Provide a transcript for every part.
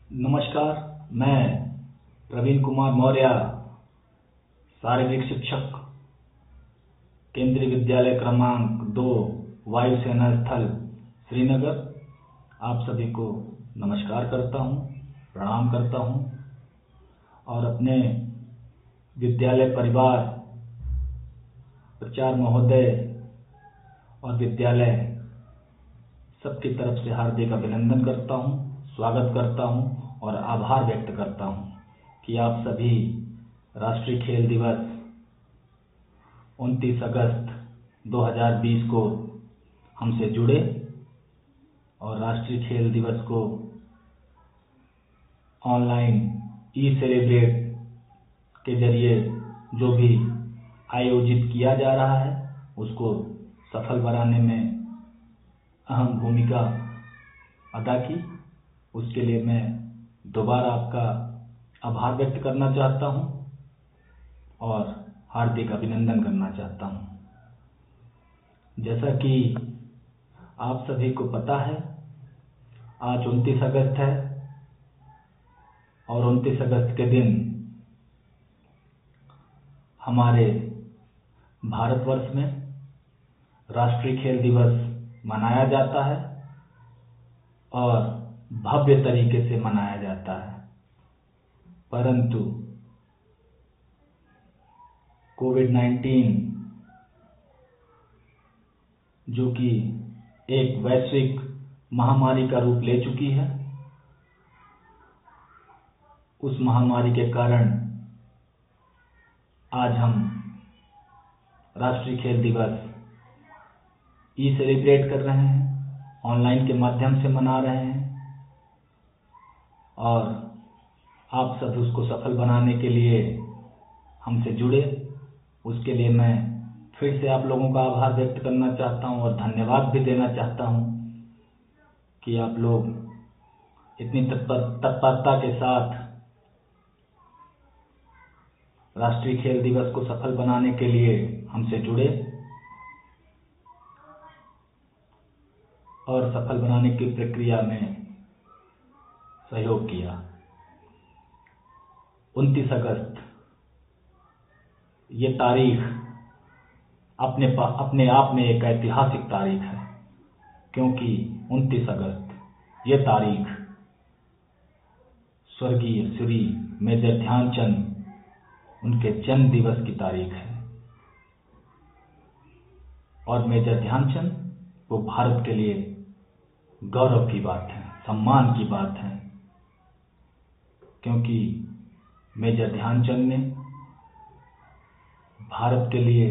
नमस्कार। मैं प्रवीण कुमार मौर्य, शारीरिक शिक्षक, केंद्रीय विद्यालय क्रमांक 2, वायुसेना स्थल श्रीनगर, आप सभी को नमस्कार करता हूं, प्रणाम करता हूं और अपने विद्यालय परिवार, प्राचार्य महोदय और विद्यालय सबकी तरफ से हार्दिक अभिनंदन करता हूं, स्वागत करता हूं और आभार व्यक्त करता हूं कि आप सभी राष्ट्रीय खेल दिवस 29 अगस्त 2020 को हमसे जुड़े और राष्ट्रीय खेल दिवस को ऑनलाइन ई-सेलिब्रेट के जरिए जो भी आयोजित किया जा रहा है उसको सफल बनाने में अहम भूमिका अदा की। उसके लिए मैं दोबारा आपका आभार व्यक्त करना चाहता हूं और हार्दिक अभिनंदन करना चाहता हूं। जैसा कि आप सभी को पता है, आज 29 अगस्त है और 29 अगस्त के दिन हमारे भारतवर्ष में राष्ट्रीय खेल दिवस मनाया जाता है और भव्य तरीके से मनाया जाता है। परंतु कोविड-19 जो कि एक वैश्विक महामारी का रूप ले चुकी है, उस महामारी के कारण आज हम राष्ट्रीय खेल दिवस ई-सेलिब्रेट कर रहे हैं, ऑनलाइन के माध्यम से मना रहे हैं और आप सब उसको सफल बनाने के लिए हमसे जुड़े। उसके लिए मैं फिर से आप लोगों का आभार व्यक्त करना चाहता हूं और धन्यवाद भी देना चाहता हूं कि आप लोग इतनी तत्परता के साथ राष्ट्रीय खेल दिवस को सफल बनाने के लिए हमसे जुड़े और सफल बनाने की प्रक्रिया में सहयोग किया। 29 अगस्त ये तारीख अपने आप में एक ऐतिहासिक तारीख है, क्योंकि 29 अगस्त ये तारीख स्वर्गीय श्री मेजर ध्यानचंद उनके जन्म दिवस की तारीख है और मेजर ध्यानचंद वो भारत के लिए गौरव की बात है, सम्मान की बात है, क्योंकि मेजर ध्यानचंद ने भारत के लिए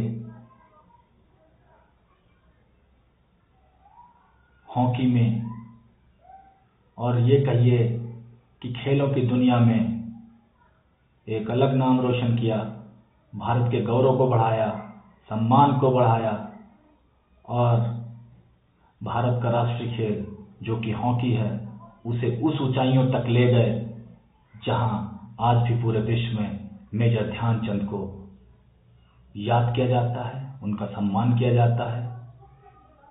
हॉकी में और ये कहिए कि खेलों की दुनिया में एक अलग नाम रोशन किया, भारत के गौरव को बढ़ाया, सम्मान को बढ़ाया और भारत का राष्ट्रीय खेल जो कि हॉकी है उसे उस ऊंचाइयों तक ले गए जहां आज भी पूरे विश्व में मेजर ध्यानचंद को याद किया जाता है, उनका सम्मान किया जाता है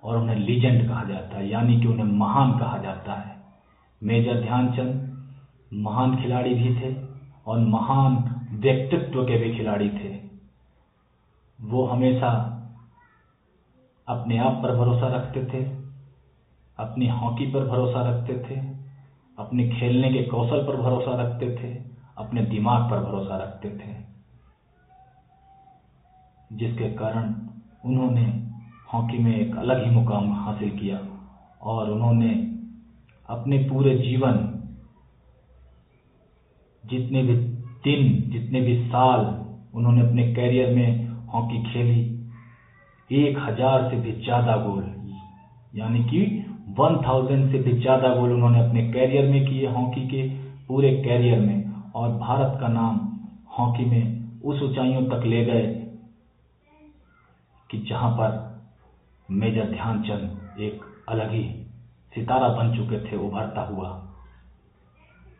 और उन्हें लीजेंड कहा जाता है, यानी कि उन्हें महान कहा जाता है। मेजर ध्यानचंद महान खिलाड़ी भी थे और महान व्यक्तित्व के भी खिलाड़ी थे। वो हमेशा अपने आप पर भरोसा रखते थे, अपनी हॉकी पर भरोसा रखते थे, अपने खेलने के कौशल पर भरोसा रखते थे, अपने दिमाग पर भरोसा रखते थे, जिसके कारण उन्होंने हॉकी में एक अलग ही मुकाम हासिल किया और उन्होंने अपने पूरे जीवन, जितने भी दिन, जितने भी साल उन्होंने अपने कैरियर में हॉकी खेली, 1000 से भी ज्यादा गोल, यानी कि 1000 से भी ज्यादा गोल उन्होंने अपने कैरियर में किए, हॉकी के पूरे कैरियर में, और भारत का नाम हॉकी में उस ऊंचाइयों तक ले गए कि जहां पर मेजर ध्यानचंद एक अलग ही सितारा बन चुके थे, उभरता हुआ।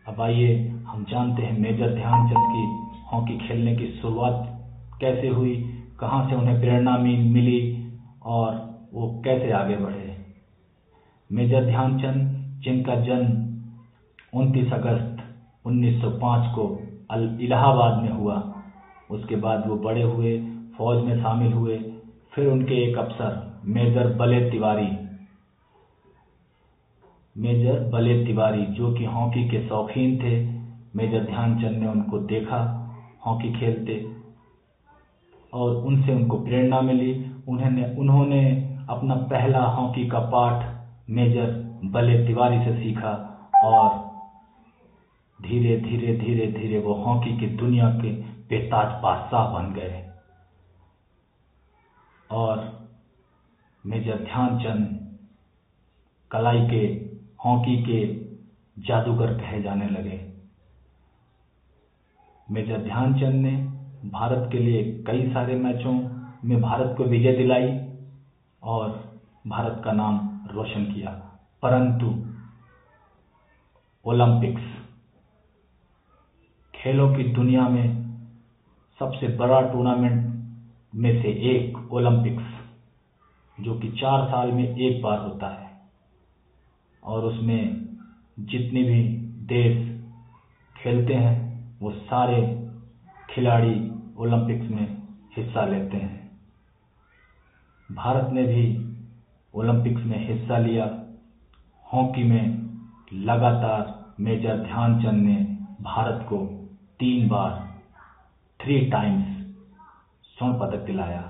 अब आइए हम जानते हैं मेजर ध्यानचंद की हॉकी खेलने की शुरुआत कैसे हुई, कहां से उन्हें प्रेरणा मिली और वो कैसे आगे बढ़े। मेजर ध्यानचंद जिनका जन्म 29 अगस्त 1905 को इलाहाबाद में हुआ। उसके बाद वो बड़े हुए, फौज में शामिल हुए। फिर उनके एक अफसर मेजर बले तिवारी जो कि हॉकी के शौकीन थे, मेजर ध्यानचंद ने उनको देखा हॉकी खेलते और उनसे उनको प्रेरणा मिली। उन्होंने अपना पहला हॉकी का पाठ मेजर बले तिवारी से सीखा और धीरे धीरे वो हॉकी की दुनिया के बेताज बादशाह बन गए और मेजर ध्यानचंद कलाई के हॉकी के जादूगर कहे जाने लगे। मेजर ध्यानचंद ने भारत के लिए कई सारे मैचों में भारत को विजय दिलाई और भारत का नाम रोशन किया। परंतु ओलंपिक्स, खेलों की दुनिया में सबसे बड़ा टूर्नामेंट में से एक ओलंपिक्स, जो कि 4 साल में एक बार होता है और उसमें जितने भी देश खेलते हैं वो सारे खिलाड़ी ओलंपिक्स में हिस्सा लेते हैं। भारत ने भी ओलंपिक्स में हिस्सा लिया। हॉकी में लगातार मेजर ध्यानचंद ने भारत को 3 टाइम्स स्वर्ण पदक दिलाया।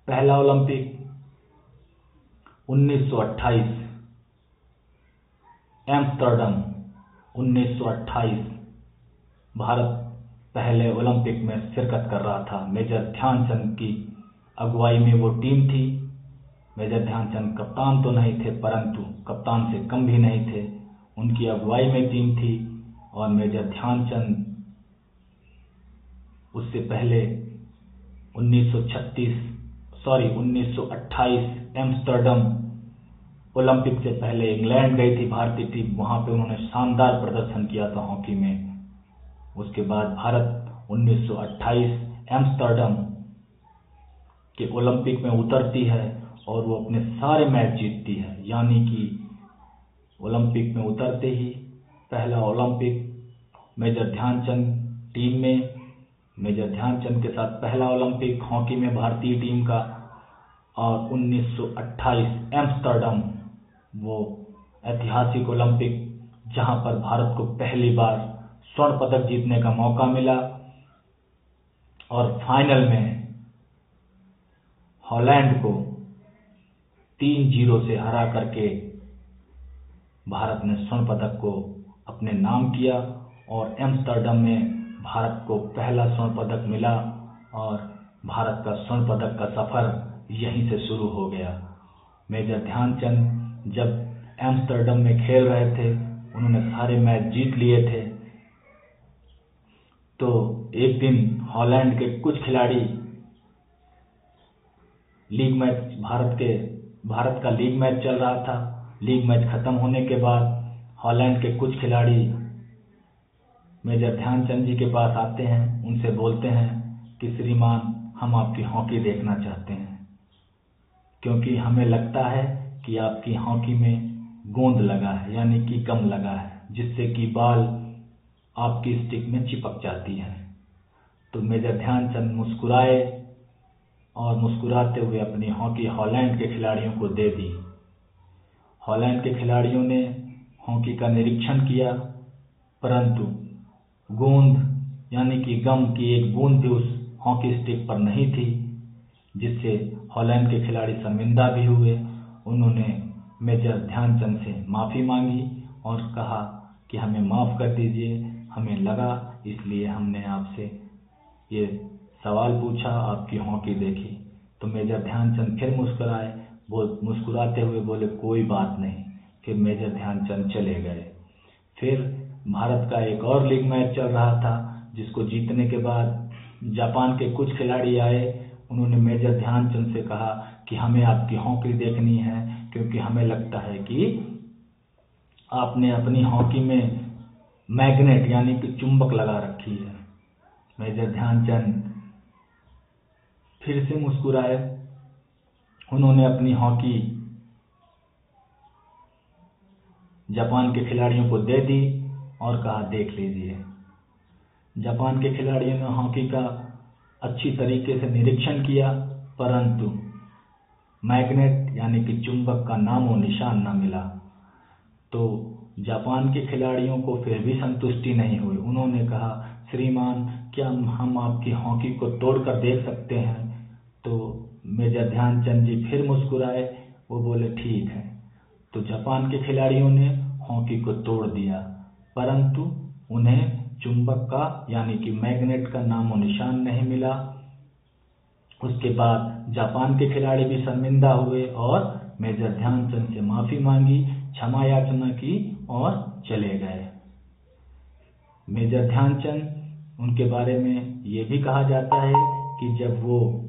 पहला ओलंपिक 1928 एम्स्टर्डम 1928 भारत पहले ओलंपिक में शिरकत कर रहा था। मेजर ध्यानचंद की अगुवाई में वो टीम थी। मेजर ध्यानचंद कप्तान तो नहीं थे, परंतु कप्तान से कम भी नहीं थे। उनकी अगुवाई में टीम थी और मेजर ध्यानचंद उससे पहले 1928 एम्स्टर्डम ओलंपिक से पहले इंग्लैंड गई थी भारतीय टीम। वहां पे उन्होंने शानदार प्रदर्शन किया था हॉकी में। उसके बाद भारत 1928 एम्स्टर्डम के ओलंपिक में उतरती है और वो अपने सारे मैच जीतती है। यानी कि ओलंपिक में उतरते ही पहला ओलंपिक मेजर ध्यानचंद टीम में, मेजर ध्यानचंद के साथ पहला ओलंपिक हॉकी में भारतीय टीम का। और 1928 एम्स्टर्डम वो ऐतिहासिक ओलंपिक जहां पर भारत को पहली बार स्वर्ण पदक जीतने का मौका मिला और फाइनल में हॉलैंड को 3-0 से हरा करके भारत ने स्वर्ण पदक को अपने नाम किया और एम्स्टर्डम में भारत को पहला स्वर्ण पदक मिला और भारत का स्वर्ण पदक का सफर यहीं से शुरू हो गया। मेजर ध्यानचंद जब एम्स्टर्डम में खेल रहे थे, उन्होंने सारे मैच जीत लिए थे। तो एक दिन हॉलैंड के कुछ खिलाड़ी लीग मैच, भारत का लीग मैच चल रहा था। लीग मैच खत्म होने के बाद हॉलैंड के कुछ खिलाड़ी मेजर ध्यानचंद जी के पास आते हैं, उनसे बोलते हैं कि श्रीमान, हम आपकी हॉकी देखना चाहते हैं क्योंकि हमें लगता है कि आपकी हॉकी में गोंद लगा है, यानी कि गम लगा है, जिससे कि बॉल आपकी स्टिक में चिपक जाती है। तो मेजर ध्यानचंद मुस्कुराए और मुस्कुराते हुए अपनी हॉकी हॉलैंड के खिलाड़ियों को दे दी। हॉलैंड के खिलाड़ियों ने हॉकी का निरीक्षण किया, परंतु गोंद यानी कि गम की एक बूंद भी उस हॉकी स्टिक पर नहीं थी, जिससे हॉलैंड के खिलाड़ी शर्मिंदा भी हुए। उन्होंने मेजर ध्यानचंद से माफ़ी मांगी और कहा कि हमें माफ़ कर दीजिए, हमें लगा इसलिए हमने आपसे ये सवाल पूछा, आपकी हॉकी देखी। तो मेजर ध्यानचंद फिर मुस्कुराए, मुस्कुराते हुए बोले कोई बात नहीं। फिर मेजर ध्यानचंद चले गए। फिर भारत का एक और लीग मैच चल रहा था, जिसको जीतने के बाद जापान के कुछ खिलाड़ी आए। उन्होंने मेजर ध्यानचंद से कहा कि हमें आपकी हॉकी देखनी है क्योंकि हमें लगता है कि आपने अपनी हॉकी में मैग्नेट यानी कि चुंबक लगा रखी है। मेजर ध्यानचंद फिर से मुस्कुराए। उन्होंने अपनी हॉकी जापान के खिलाड़ियों को दे दी और कहा देख लीजिए। जापान के खिलाड़ियों ने हॉकी का अच्छी तरीके से निरीक्षण किया, परंतु मैग्नेट यानी कि चुंबक का नामो निशान न मिला। तो जापान के खिलाड़ियों को फिर भी संतुष्टि नहीं हुई। उन्होंने कहा, श्रीमान क्या हम आपकी हॉकी को तोड़कर देख सकते हैं? तो मेजर ध्यानचंद जी फिर मुस्कुराए, वो बोले ठीक है। तो जापान के खिलाड़ियों ने हॉकी को तोड़ दिया, परंतु उन्हें चुंबक का यानी कि मैग्नेट का नामो निशान नहीं मिला। उसके बाद जापान के खिलाड़ी भी शर्मिंदा हुए और मेजर ध्यानचंद से माफी मांगी, क्षमा याचना की और चले गए। मेजर ध्यानचंद, उनके बारे में ये भी कहा जाता है कि जब वो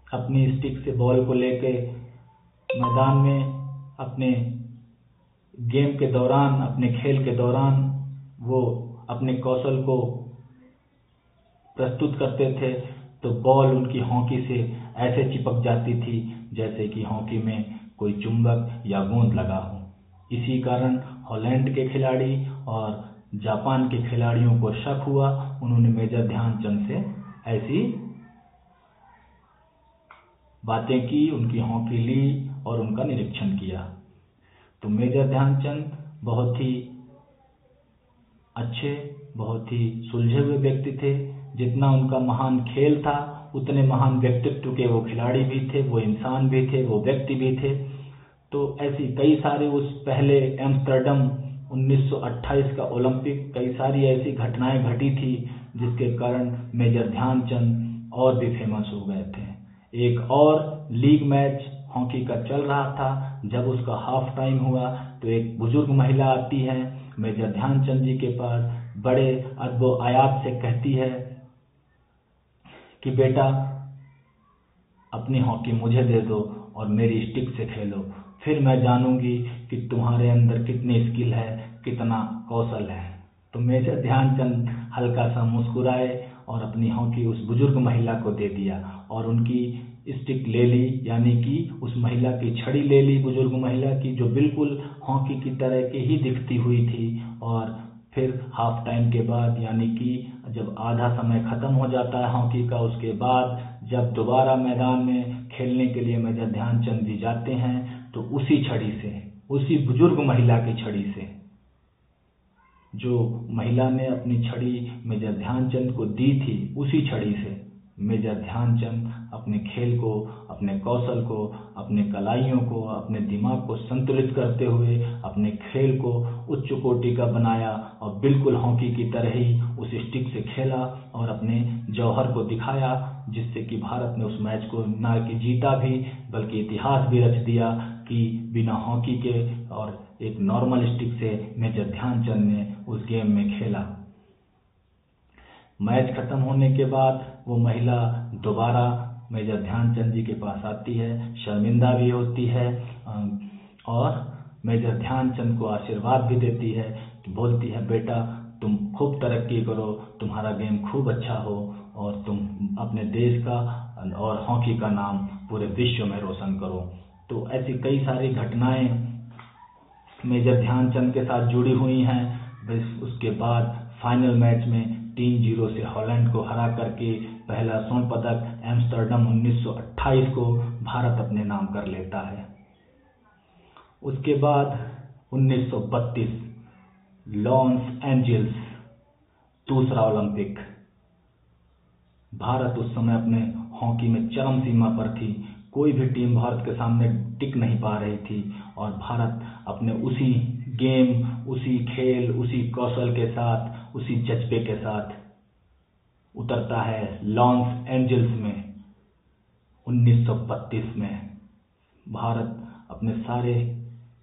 अपनी स्टिक से बॉल को लेके मैदान में अपने गेम के दौरान, अपने खेल के दौरान वो अपने कौशल को प्रस्तुत करते थे, तो बॉल उनकी हॉकी से ऐसे चिपक जाती थी जैसे कि हॉकी में कोई चुंबक या गोंद लगा हो। इसी कारण हॉलैंड के खिलाड़ी और जापान के खिलाड़ियों को शक हुआ। उन्होंने मेजर ध्यानचंद से ऐसी बातें की, उनकी हॉकी ली और उनका निरीक्षण किया। तो मेजर ध्यानचंद बहुत ही अच्छे, बहुत ही सुलझे हुए व्यक्ति थे। जितना उनका महान खेल था, उतने महान व्यक्तित्व के वो खिलाड़ी भी थे, वो इंसान भी थे, वो व्यक्ति भी थे। तो ऐसी कई सारे उस पहले एम्स्टर्डम 1928 का ओलंपिक, कई सारी ऐसी घटनाएं घटी थी जिसके कारण मेजर ध्यानचंद और भी फेमस हो गए थे। एक और लीग मैच हॉकी का चल रहा था। जब उसका हाफ टाइम हुआ तो एक बुजुर्ग महिला आती है मेजर ध्यानचंद जी के पास, बड़े अदबो आयात से कहती है कि बेटा अपनी हॉकी मुझे दे दो और मेरी स्टिक से खेलो, फिर मैं जानूंगी कि तुम्हारे अंदर कितनी स्किल है, कितना कौशल है। तो मेजर ध्यानचंद हल्का सा मुस्कुराए और अपनी हॉकी उस बुजुर्ग महिला को दे दिया और उनकी स्टिक ले ली, यानी कि उस महिला की छड़ी ले ली, बुजुर्ग महिला की, जो बिल्कुल हॉकी की तरह की ही दिखती हुई थी। और फिर हाफ टाइम के बाद, यानी कि जब आधा समय खत्म हो जाता है हॉकी का, उसके बाद जब दोबारा मैदान में खेलने के लिए मेजर ध्यानचंद जी जाते हैं, तो उसी छड़ी से, उसी बुजुर्ग महिला की छड़ी से, जो महिला ने अपनी छड़ी मेजर ध्यानचंद को दी थी, उसी छड़ी से मेजर ध्यानचंद अपने खेल को, अपने कौशल को, अपने कलाइयों को, अपने दिमाग को संतुलित करते हुए अपने खेल को उच्च कोटि का बनाया और बिल्कुल हॉकी की तरह ही उस स्टिक से खेला और अपने जौहर को दिखाया, जिससे कि भारत ने उस मैच को न कि जीता भी बल्कि इतिहास भी रच दिया कि बिना हॉकी के और एक नॉर्मल स्टिक से मेजर ध्यानचंद ने उस गेम में खेला। मैच खत्म होने के बाद वो महिला दोबारा मेजर ध्यानचंद जी के पास आती है, शर्मिंदा भी होती है और मेजर ध्यानचंद को आशीर्वाद भी देती है, बोलती है बेटा तुम खूब तरक्की करो, तुम्हारा गेम खूब अच्छा हो और तुम अपने देश का और हॉकी का नाम पूरे विश्व में रोशन करो। तो ऐसी कई सारी घटनाएं मेजर ध्यानचंद के साथ जुड़ी हुई हैं। बस उसके बाद फाइनल मैच में 3-0 से हॉलैंड को हरा करके पहला स्वर्ण पदक एम्स्टर्डम 1928 को भारत अपने नाम कर लेता है। उसके बाद 1932 लॉस एंजिल्स, दूसरा ओलंपिक। भारत उस समय अपने हॉकी में चरम सीमा पर थी, कोई भी टीम भारत के सामने टिक नहीं पा रही थी और भारत अपने उसी गेम, उसी खेल, उसी कौशल के साथ, उसी जज्बे के साथ उतरता है लॉस एंजिल्स में 1932 में। भारत अपने सारे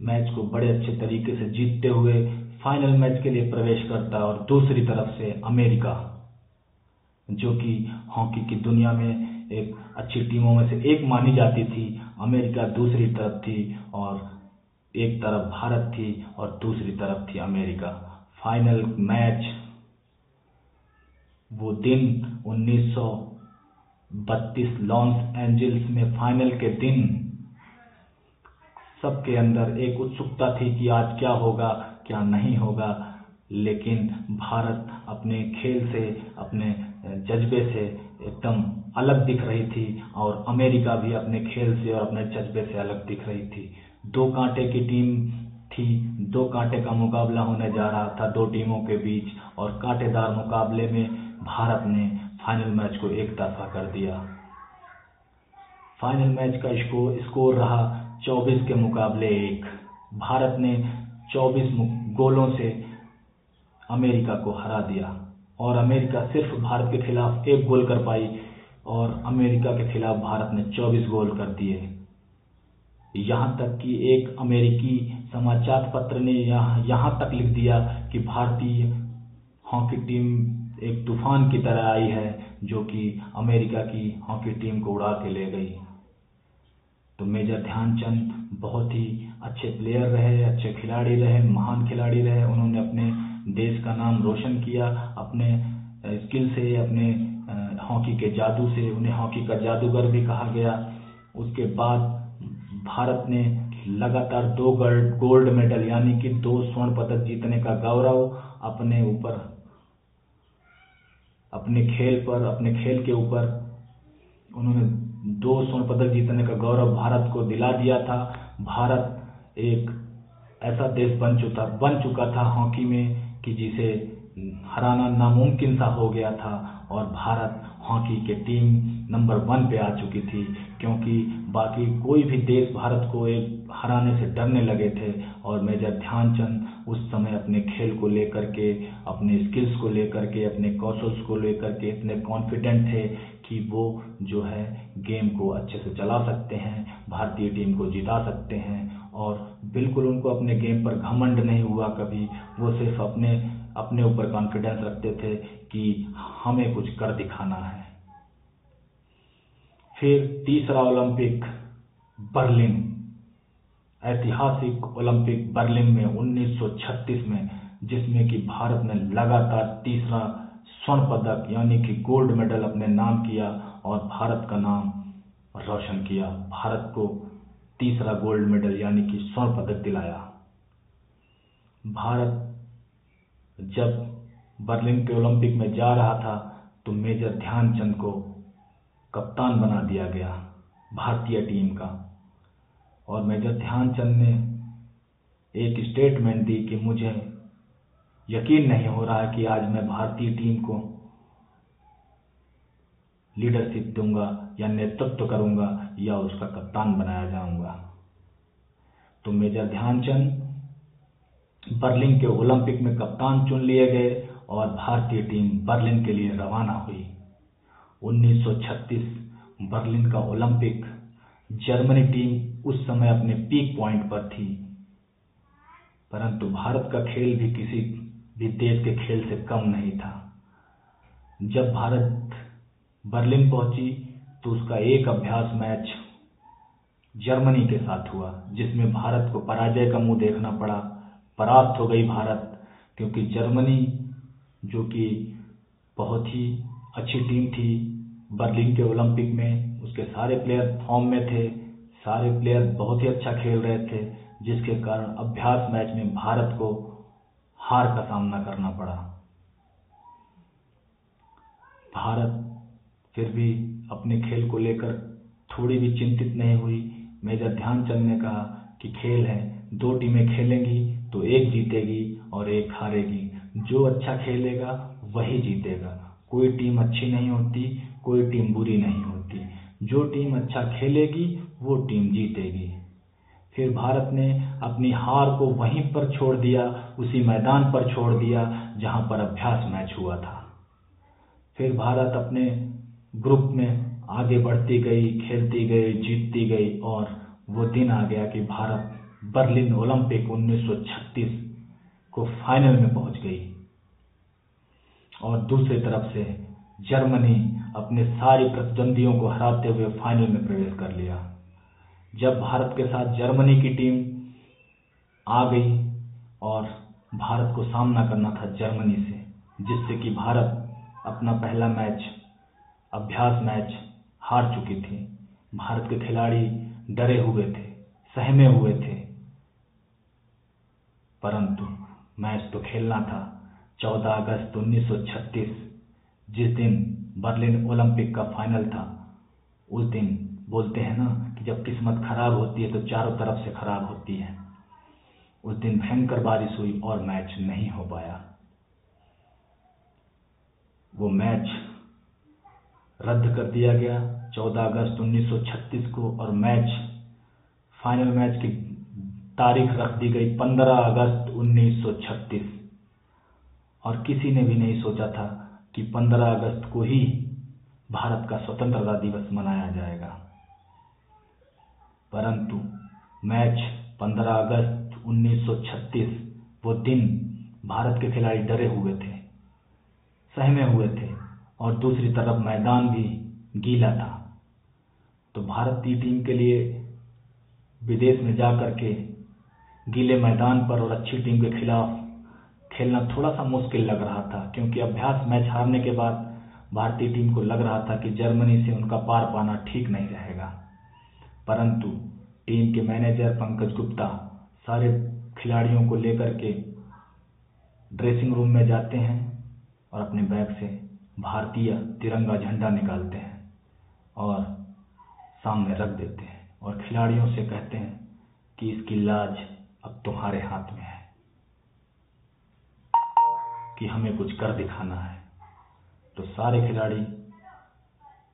मैच को बड़े अच्छे तरीके से जीतते हुए फाइनल मैच के लिए प्रवेश करता है और दूसरी तरफ से अमेरिका, जो कि हॉकी की दुनिया में एक अच्छी टीमों में से एक मानी जाती थी, अमेरिका दूसरी तरफ थी और एक तरफ भारत थी और दूसरी तरफ थी अमेरिका। फाइनल मैच वो दिन 1932 लॉस एंजिल्स में फाइनल के दिन सबके अंदर एक उत्सुकता थी कि आज क्या होगा क्या नहीं होगा, लेकिन भारत अपने खेल से, अपने जज्बे से एकदम अलग दिख रही थी और अमेरिका भी अपने खेल से और अपने जज्बे से अलग दिख रही थी। 2 कांटे की टीम थी, 2 कांटे का मुकाबला होने जा रहा था 2 टीमों के बीच, और कांटेदार मुकाबले में भारत ने फाइनल मैच को एक तरफा कर दिया। फाइनल मैच का स्कोर रहा 24 के मुकाबले 1। भारत ने 24 गोलों से अमेरिका को हरा दिया और अमेरिका सिर्फ भारत के खिलाफ 1 गोल कर पाई और अमेरिका के खिलाफ भारत ने 24 गोल कर दिए। यहाँ तक कि एक अमेरिकी समाचार पत्र ने यहाँ तक लिख दिया कि भारतीय हॉकी टीम एक तूफान की तरह आई है जो कि अमेरिका की हॉकी टीम को उड़ा के ले गई। तो मेजर ध्यानचंद बहुत ही अच्छे प्लेयर रहे, अच्छे खिलाड़ी रहे, महान खिलाड़ी रहे। उन्होंने अपने देश का नाम रोशन किया अपने स्किल से, अपने हॉकी के जादू से। उन्हें हॉकी का जादूगर भी कहा गया। उसके बाद भारत ने लगातार 2 गोल्ड मेडल यानी कि 2 स्वर्ण पदक जीतने का गौरव अपने ऊपर, अपने खेल के ऊपर उन्होंने 2 स्वर्ण पदक जीतने का गौरव भारत को दिला दिया था। भारत एक ऐसा देश बन चुका था हॉकी में कि जिसे हराना नामुमकिन सा हो गया था और भारत हॉकी के टीम नंबर 1 पे आ चुकी थी, क्योंकि बाकी कोई भी देश भारत को एक हराने से डरने लगे थे। और मेजर ध्यानचंद उस समय अपने खेल को लेकर के, अपने स्किल्स को लेकर के, अपने कौशल को लेकर के इतने कॉन्फिडेंट थे कि वो जो है गेम को अच्छे से चला सकते हैं, भारतीय टीम को जिता सकते हैं। और बिल्कुल उनको अपने गेम पर घमंड नहीं हुआ कभी। वो सिर्फ अपने ऊपर कॉन्फिडेंस रखते थे कि हमें कुछ कर दिखाना है। फिर तीसरा ओलंपिक बर्लिन, ऐतिहासिक ओलंपिक बर्लिन में 1936 में, जिसमें कि भारत ने लगातार तीसरा स्वर्ण पदक यानी कि गोल्ड मेडल अपने नाम किया और भारत का नाम रोशन किया। भारत को तीसरा गोल्ड मेडल यानी कि स्वर्ण पदक दिलाया। भारत जब बर्लिन के ओलंपिक में जा रहा था तो मेजर ध्यानचंद को कप्तान बना दिया गया भारतीय टीम का। और मेजर ध्यानचंद ने एक स्टेटमेंट दी कि मुझे यकीन नहीं हो रहा है कि आज मैं भारतीय टीम को लीडरशिप दूंगा या नेतृत्व करूंगा या उसका कप्तान बनाया जाऊंगा। तो मेजर ध्यानचंद बर्लिन के ओलंपिक में कप्तान चुन लिए गए और भारतीय टीम बर्लिन के लिए रवाना हुई। 1936 बर्लिन का ओलंपिक, जर्मनी टीम उस समय अपने पीक पॉइंट पर थी, परंतु भारत का खेल भी किसी भी देश के खेल से कम नहीं था। जब भारत बर्लिन पहुंची तो उसका एक अभ्यास मैच जर्मनी के साथ हुआ, जिसमें भारत को पराजय का मुंह देखना पड़ा। परास्त हो गई भारत, क्योंकि जर्मनी जो कि बहुत ही अच्छी टीम थी बर्लिन के ओलंपिक में, उसके सारे प्लेयर फॉर्म में थे, सारे प्लेयर बहुत ही अच्छा खेल रहे थे, जिसके कारण अभ्यास मैच में भारत को हार का सामना करना पड़ा। भारत फिर भी अपने खेल को लेकर थोड़ी भी चिंतित नहीं हुई। मेजर ध्यानचंद ने कहा कि खेल है, 2 टीमें खेलेंगी तो एक जीतेगी और एक हारेगी। जो अच्छा खेलेगा वही जीतेगा। कोई टीम अच्छी नहीं होती, कोई टीम बुरी नहीं होती। जो टीम अच्छा खेलेगी वो टीम जीतेगी। फिर भारत ने अपनी हार को वहीं पर छोड़ दिया, उसी मैदान पर छोड़ दिया जहां पर अभ्यास मैच हुआ था। फिर भारत अपने ग्रुप में आगे बढ़ती गई, खेलती गई, जीतती गई और वो दिन आ गया कि भारत बर्लिन ओलंपिक 1936 को फाइनल में पहुंच गई। और दूसरी तरफ से जर्मनी अपने सारे प्रतिद्वंदियों को हराते हुए फाइनल में प्रवेश कर लिया। जब भारत के साथ जर्मनी की टीम आ गई और भारत को सामना करना था जर्मनी से, जिससे कि भारत अपना पहला मैच, अभ्यास मैच हार चुकी थी। भारत के खिलाड़ी डरे हुए थे, सहमे हुए थे, परंतु मैच तो खेलना था। 14 अगस्त 1936 जिस दिन बर्लिन ओलंपिक का फाइनल था, उस दिन बोलते हैं ना कि जब किस्मत खराब होती है तो चारों तरफ से खराब होती है। उस दिन भयंकर बारिश हुई और मैच नहीं हो पाया। वो मैच रद्द कर दिया गया 14 अगस्त 1936 को और फाइनल मैच की तारीख रख दी गई 15 अगस्त 1936। और किसी ने भी नहीं सोचा था कि 15 अगस्त को ही भारत का स्वतंत्रता दिवस मनाया जाएगा, परंतु मैच 15 अगस्त 1936 वो दिन भारत के खिलाड़ी डरे हुए थे, सहमे हुए थे और दूसरी तरफ मैदान भी गीला था। तो भारतीय टीम के लिए विदेश में जाकर के गीले मैदान पर और अच्छी टीम के खिलाफ खेलना थोड़ा सा मुश्किल लग रहा था, क्योंकि अभ्यास मैच हारने के बाद भारतीय टीम को लग रहा था कि जर्मनी से उनका पार पाना ठीक नहीं रहेगा। परंतु टीम के मैनेजर पंकज गुप्ता सारे खिलाड़ियों को लेकर के ड्रेसिंग रूम में जाते हैं और अपने बैग से भारतीय तिरंगा झंडा निकालते हैं और सामने रख देते हैं और खिलाड़ियों से कहते हैं कि इसकी लाज अब तुम्हारे हाथ में है कि हमें कुछ कर दिखाना है। तो सारे खिलाड़ी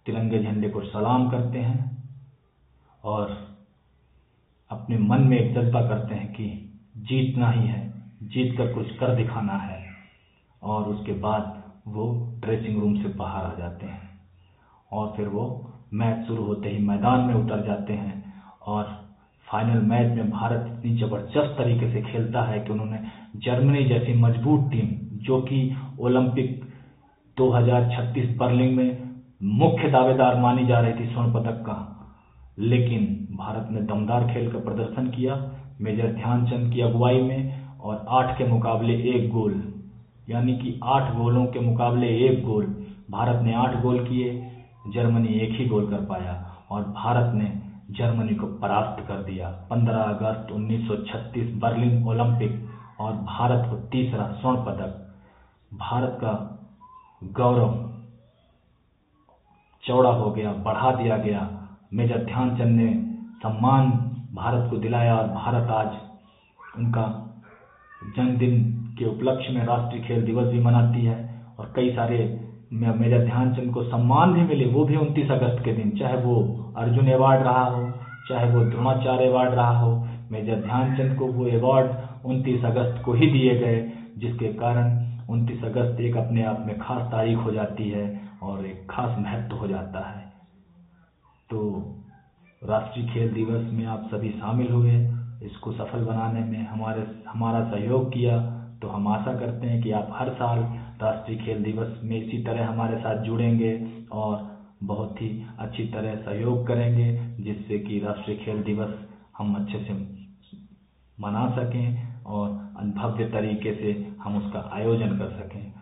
तिरंगे झंडे को सलाम करते हैं और अपने मन में एक जज्बा करते हैं कि जीतना ही है, जीत कर कुछ कर दिखाना है। और उसके बाद वो ड्रेसिंग रूम से बाहर आ जाते हैं और फिर वो मैच शुरू होते ही मैदान में उतर जाते हैं। और फाइनल मैच में भारत इतनी जबरदस्त तरीके से खेलता है कि उन्होंने जर्मनी जैसी मजबूत टीम, जो कि ओलंपिक 2036 बर्लिन में मुख्य दावेदार मानी जा रही थी स्वर्ण पदक का, लेकिन भारत ने दमदार खेल का प्रदर्शन किया मेजर ध्यानचंद की अगुवाई में और 8 के मुकाबले 1 गोल, यानी कि 8 गोलों के मुकाबले 1 गोल। भारत ने 8 गोल किए, जर्मनी 1 ही गोल कर पाया और भारत ने जर्मनी को परास्त कर दिया 15 अगस्त 1936 बर्लिन ओलंपिक, और भारत को तीसरा स्वर्ण पदक। भारत का गौरव चौड़ा हो गया, बढ़ा दिया गया। मेजर ध्यानचंद ने सम्मान भारत को दिलाया और भारत आज उनका जन्मदिन के उपलक्ष्य में राष्ट्रीय खेल दिवस भी मनाती है और कई सारे मेजर ध्यानचंद को सम्मान भी मिले, वो भी 29 अगस्त के दिन, चाहे वो अर्जुन अवार्ड रहा हो, चाहे वो द्रोणाचार्य अवार्ड रहा हो। मेजर ध्यानचंद को वो अवार्ड 29 अगस्त को ही दिए गए, जिसके कारण 29 अगस्त एक अपने आप में खास तारीख हो जाती है और एक खास महत्व हो जाता है। तो राष्ट्रीय खेल दिवस में आप सभी शामिल हुए, इसको सफल बनाने में हमारा सहयोग किया। तो हम आशा करते हैं कि आप हर साल राष्ट्रीय खेल दिवस में इसी तरह हमारे साथ जुड़ेंगे और बहुत ही अच्छी तरह सहयोग करेंगे, जिससे कि राष्ट्रीय खेल दिवस हम अच्छे से मना सकें और भव्य तरीके से हम उसका आयोजन कर सकें।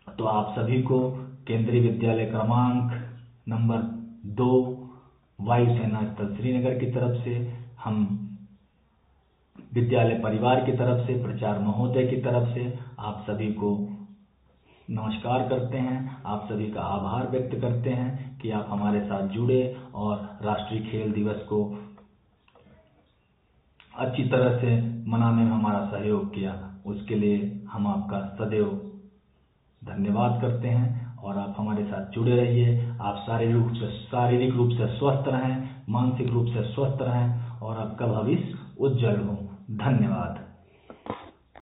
तो आप सभी को केंद्रीय विद्यालय क्रमांक नंबर 2 वायुसेना स्थल श्रीनगर की तरफ से, हम विद्यालय परिवार की तरफ से, प्राचार्य महोदय की तरफ से आप सभी को नमस्कार करते हैं, आप सभी का आभार व्यक्त करते हैं कि आप हमारे साथ जुड़े और राष्ट्रीय खेल दिवस को अच्छी तरह से मनाने में हमारा सहयोग किया। उसके लिए हम आपका सदैव धन्यवाद करते हैं और आप हमारे साथ जुड़े रहिए। आप शारीरिक रूप से स्वस्थ रहें, मानसिक रूप से स्वस्थ रहें और आपका भविष्य उज्जवल हो। धन्यवाद।